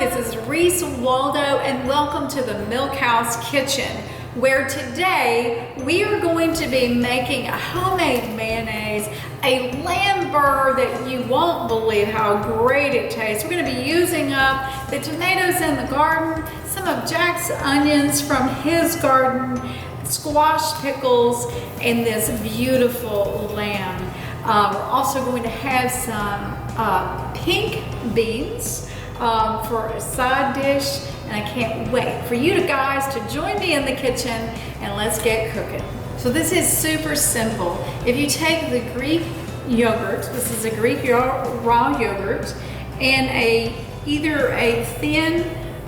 everyone, this is Reese Waldo and welcome to the Milk House Kitchen, where today we are going to be making a homemade mayonnaise, a lamb burr that you won't believe how great it tastes. We're going to be using up the tomatoes in the garden, some of Jack's onions from his garden, squash pickles, and this beautiful lamb. We're also going to have some pink beans for a side dish, and I can't wait for you guys to join me in the kitchen and let's get cooking. So this is super simple. If you take the Greek yogurt, this is a Greek raw yogurt, and either a thin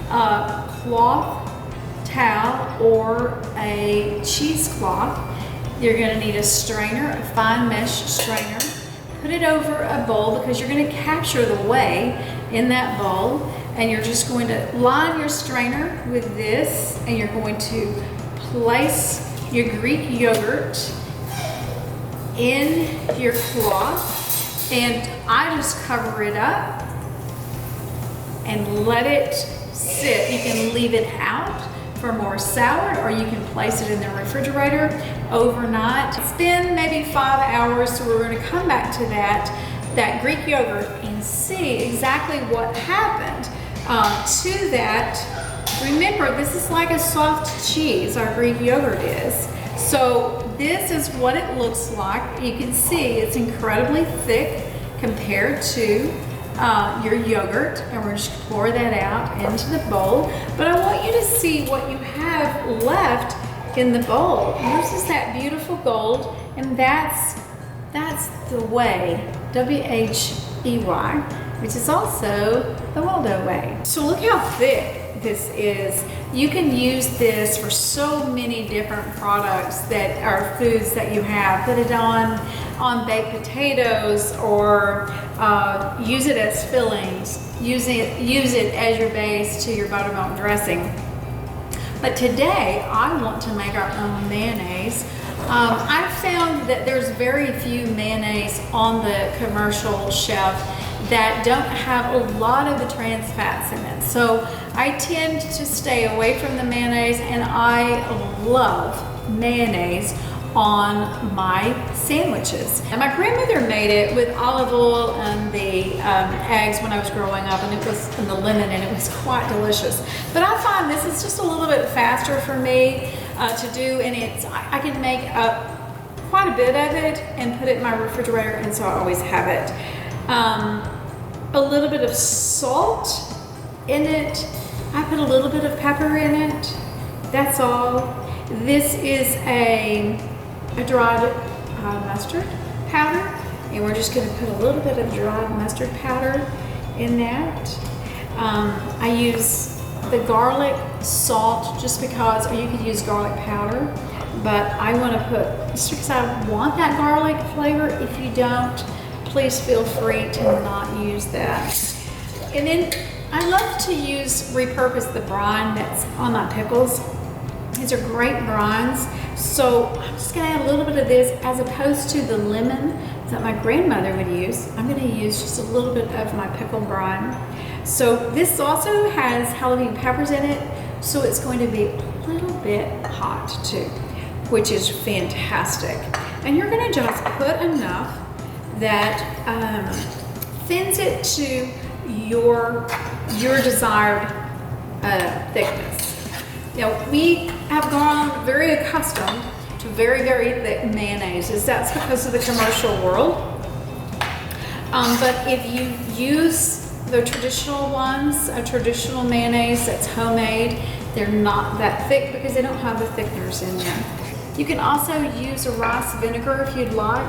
cloth towel or a cheesecloth, you're going to need a strainer, a fine mesh strainer. Put it over a bowl because you're going to capture the whey in that bowl, and you're just going to line your strainer with this, and you're going to place your Greek yogurt in your cloth, and I just cover it up and let it sit. You can leave it out for more sour, or you can place it in the refrigerator overnight. It's been maybe 5 hours, so we're going to come back to that Greek yogurt and see exactly what happened to that. Remember, this is like a soft cheese, our Greek yogurt is. So this is what it looks like. You can see it's incredibly thick compared to your yogurt, and we're just pour that out into the bowl. But I want you to see what you have left in the bowl. This is that beautiful gold, and that's the whey, W-H-E-Y, which is also the Waldo Way. So look how thick this is. You can use this for so many different products that are foods that you have. Put it on baked potatoes, or use it as fillings. Use it as your base to your buttermilk dressing. But today I want to make our own mayonnaise. I've found that there's very few mayonnaise on the commercial shelf that don't have a lot of the trans fats in it. So I tend to stay away from the mayonnaise, and I love mayonnaise on my sandwiches. And my grandmother made it with olive oil and the eggs when I was growing up, and the lemon, and it was quite delicious. But I find this is just a little bit faster for me to do, and I can make up quite a bit of it and put it in my refrigerator, and so I always have it. A little bit of salt in it. I put a little bit of pepper in it. That's all. This is a dried mustard powder, and we're just going to put a little bit of dried mustard powder in that. I use the garlic salt just because, or you could use garlic powder, but I want to put, just because I want that garlic flavor. If you don't, please feel free to not use that. And then I love to repurpose the brine that's on my pickles. These are great brines. So I'm just gonna add a little bit of this as opposed to the lemon that my grandmother would use. I'm gonna use just a little bit of my pickle brine. So this also has jalapeno peppers in it, so it's going to be a little bit hot too, which is fantastic. And you're gonna just put enough that thins it to your desired thickness. Now, we have gone very accustomed to very, very thick mayonnaises. That's because of the commercial world. But if you use the traditional ones, a traditional mayonnaise that's homemade, they're not that thick because they don't have the thickeners in them. You can also use a rice vinegar if you'd like.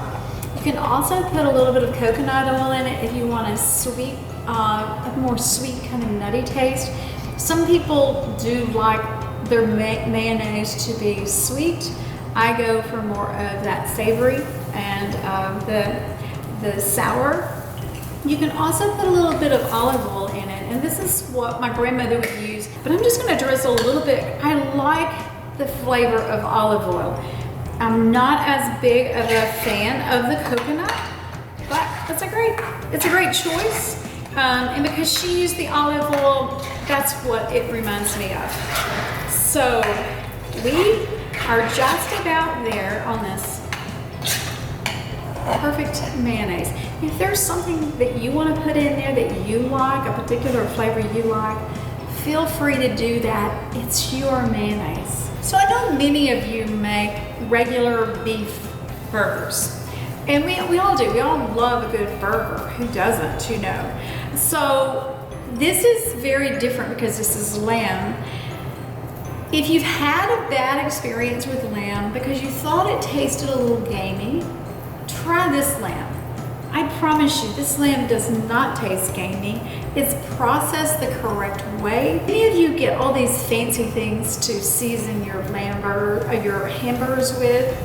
You can also put a little bit of coconut oil in it if you want a sweet, a more sweet kind of nutty taste. Some people do like their mayonnaise to be sweet. I go for more of that savory and the sour. You can also put a little bit of olive oil in it, and this is what my grandmother would use, but I'm just going to drizzle a little bit. I like the flavor of olive oil. I'm not as big of a fan of the coconut, but it's a great choice. And because she used the olive oil, that's what it reminds me of. So we are just about there on this perfect mayonnaise. If there's something that you want to put in there that you like, a particular flavor you like, feel free to do that. It's your mayonnaise. So I know many of you make regular beef burgers. And we all do. We all love a good burger. Who doesn't, you know? So this is very different because this is lamb. If you've had a bad experience with lamb because you thought it tasted a little gamey, try this lamb. I promise you, this lamb does not taste gamey. It's processed the correct way. Many of you get all these fancy things to season your lamb burger, your hamburgers with.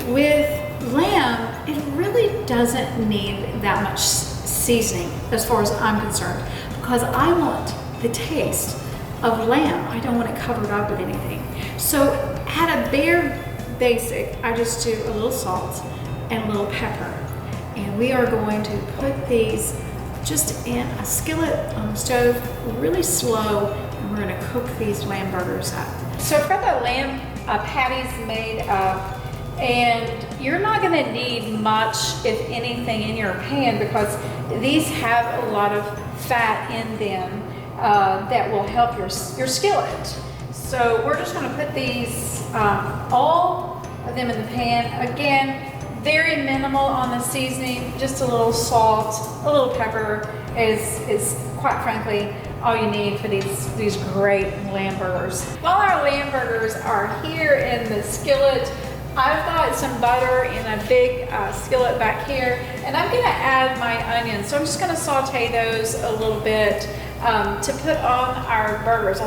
With lamb, it really doesn't need that much seasoning as far as I'm concerned, because I want the taste of lamb. I don't want it covered up with anything. So at a bare basic, I just do a little salt and a little pepper. And we are going to put these just in a skillet on the stove, really slow, and we're gonna cook these lamb burgers up. So for the lamb patties made up, and you're not gonna need much, if anything, in your pan because these have a lot of fat in them that will help your skillet. So we're just gonna put these, all of them in the pan. Again, very minimal on the seasoning, just a little salt, a little pepper is quite frankly all you need for these great lamb burgers. While our lamb burgers are here in the skillet, I've got some butter in a big skillet back here, and I'm gonna add my onions. So I'm just gonna saute those a little bit to put on our burgers.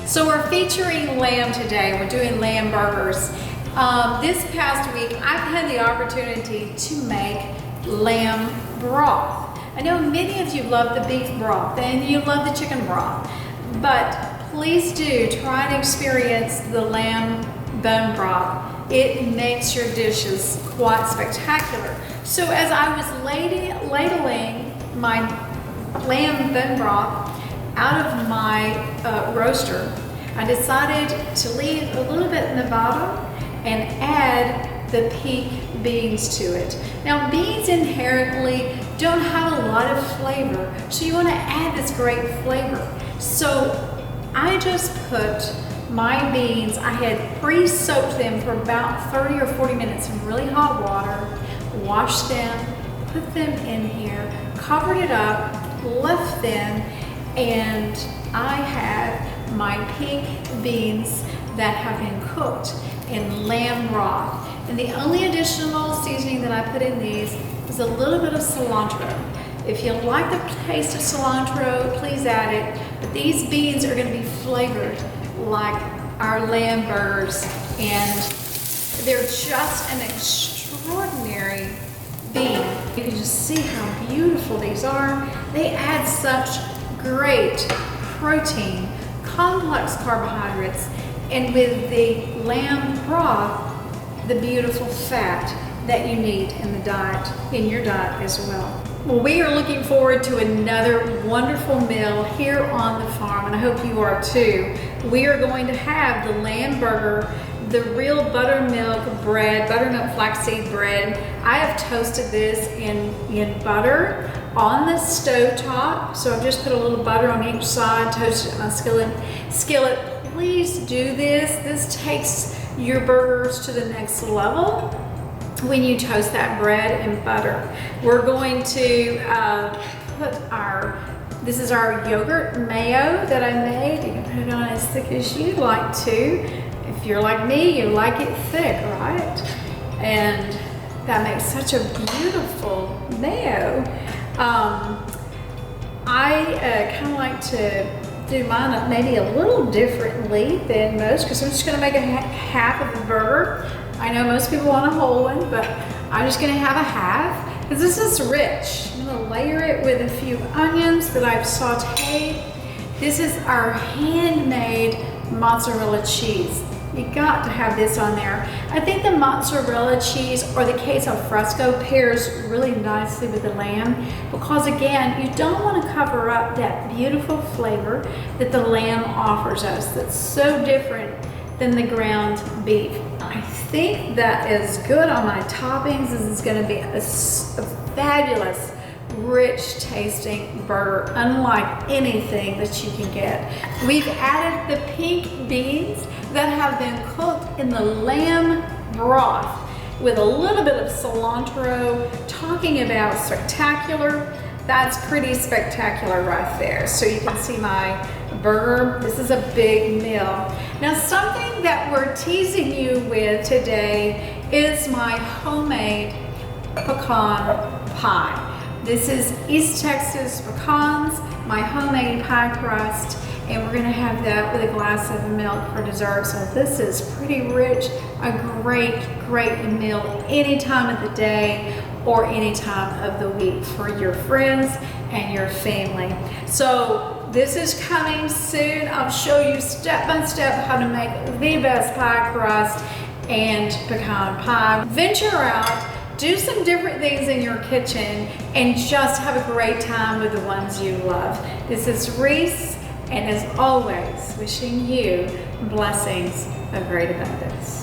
So we're featuring lamb today. We're doing lamb burgers. This past week, I've had the opportunity to make lamb broth. I know many of you love the beef broth and you love the chicken broth, but please do try and experience the lamb bone broth. It makes your dishes quite spectacular. So as I was ladling my lamb bone broth out of my roaster, I decided to leave a little bit in the bottom and add the pink beans to it. Now, beans inherently don't have a lot of flavor, so you want to add this great flavor. So I just put my beans, I had pre-soaked them for about 30 or 40 minutes in really hot water, washed them, put them in here, covered it up, left them, and I have my pink beans that have been cooked in lamb broth. And the only additional seasoning that I put in these is a little bit of cilantro. If you like the taste of cilantro, please add it. But these beans are going to be flavored like our lamb burgers, and they're just an extraordinary bean. You can just see how beautiful these are. They add such great protein, complex carbohydrates, and with the lamb broth, the beautiful fat that you need in the diet, in your diet as well. Well, we are looking forward to another wonderful meal here on the farm, and I hope you are too. We are going to have the lamb burger, the real buttermilk bread, buttermilk flaxseed bread. I have toasted this in butter on the stove top. So I've just put a little butter on each side, toasted it in my skillet. Please do this. This takes your burgers to the next level when you toast that bread and butter. We're going to put this is our yogurt mayo that I made. You can put it on as thick as you'd like to. If you're like me, you like it thick, right? And that makes such a beautiful mayo. I kind of like to do mine maybe a little differently than most, because I'm just going to make a half of the burger. I know most people want a whole one, but I'm just going to have a half because this is rich. I'm going to layer it with a few onions that I've sauteed. This is our handmade mozzarella cheese. You got to have this on there. I think the mozzarella cheese or the queso fresco pairs really nicely with the lamb because again, you don't want to cover up that beautiful flavor that the lamb offers us that's so different than the ground beef. I think that is good on my toppings. This is going to be a fabulous, rich tasting burger, unlike anything that you can get. We've added the pink beans that have been cooked in the lamb broth with a little bit of cilantro. Talking about spectacular, that's pretty spectacular right there. So you can see my burger. This is a big meal. Now something that we're teasing you with today is my homemade pecan pie. This is East Texas pecans, my homemade pie crust, and we're gonna have that with a glass of milk for dessert. So this is pretty rich, a great meal any time of the day or any time of the week for your friends and your family. So this is coming soon. I'll show you step by step how to make the best pie crust and pecan pie. Venture out, do some different things in your kitchen, and just have a great time with the ones you love. This is Reese, and as always, wishing you blessings of great abundance.